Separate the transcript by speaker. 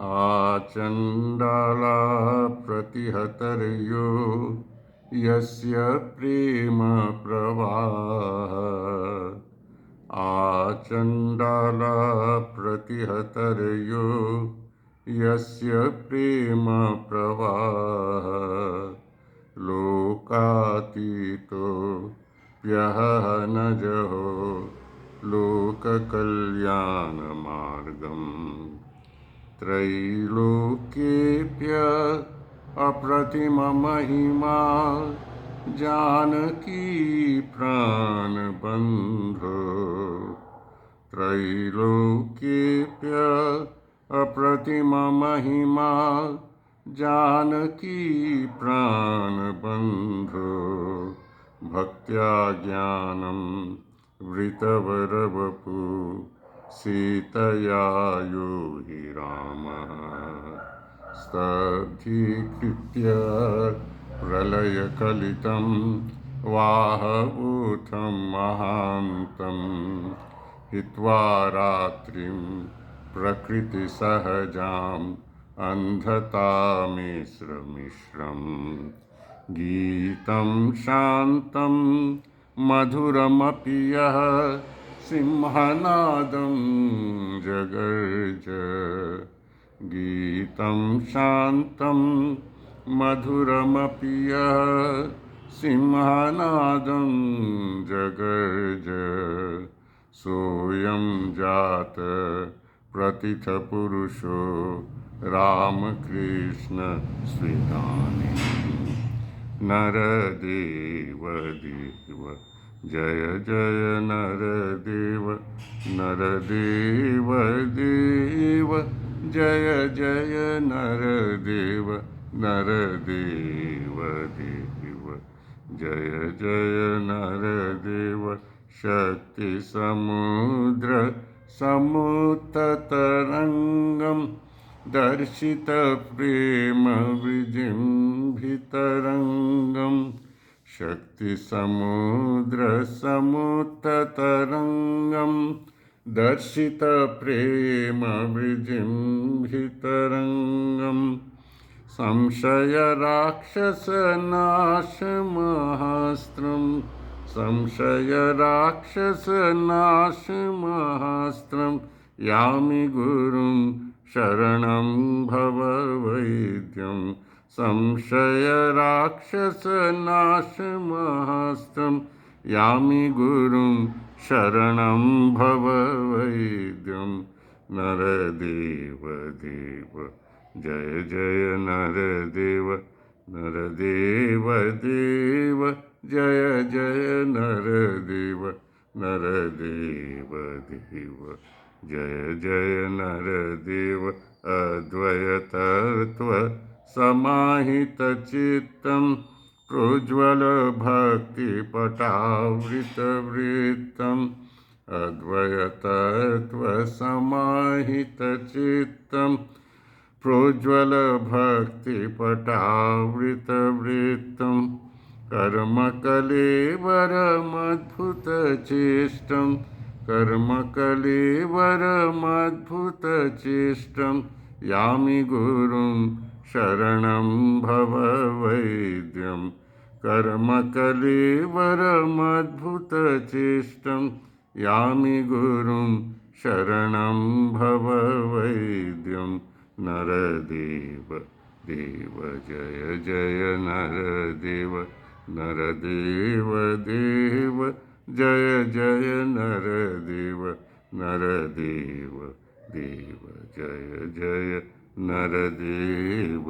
Speaker 1: आचण्डाला प्रतिहतर्यो यस्य प्रेम प्रवाह आचण्डाला प्रतिहतर्यो यस्य प्रेम प्रवाह लोकातीतो प्यहनजो लोककल्याणमार्गम् त्रैलोक्येऽप्य अप्रतिममहिमा जानकी प्राणबन्धो त्रैलोक्येऽप्य अप्रतिममहिमा जानकी प्राणबन्धो भक्त्या ज्ञानं वृतवरवपु सीतया यो हि रामः स्तब्धीकृत्य प्रलयकलितं वाहभूतं महान्तं हित्वा रात्रिं प्रकृतिसहजाम् अन्धतामिश्रमिश्रम् गीतं शान्तं मधुरमपि यः सिंहनादं जगर्ज गीतं शान्तं मधुरमपि यः सिंहनादं जगर्ज सोऽयं जात प्रथितपुरुषो रामकृष्ण स्विदानि नरदेव देव जय जय नरदेव नरदेव देव जय जय नरदेव नरदेव देव जय जय नरदेव शक्तिसमुद्र समुत्ततरङ्गं दर्शितप्रेमविजृम्भितरङ्गं शक्तिसमुद्रसमुत्ततरङ्गं दर्शितप्रेमविजृम्भितरङ्गं संशयराक्षसनाशमहास्त्रं संशयराक्षसनाशमहास्त्रं यामि गुरुं शरणं भव वैद्यं संशयराक्षसनाशमहास्त्रं यामि गुरुं शरणं भव वैद्यं नरदेव देव जय जय नरदेव नरदेव देव जय जय नरदेव नरदेव देव जय जय नरदेव अद्वयतत्व समाहितचित्तं प्रोज्ज्वलभक्तिपटावृतवृत्तम् अद्वयतत्व समाहितचित्तं प्रोज्ज्वलभक्तिपटावृतवृत्तं कर्मकलेवरमद्भुतचेष्टं कर्मकलेवरमद्भुतचेष्टं यामि गुरुं शरणं भव वैद्यं कर्मकलेवरमद्भुतचेष्टं यामि गुरुं शरणं भव वैद्यं नरदेव देव जय जय नरदेव नरदेव देव जय जय नरदेव नरदेव देव जय जय नरदेव।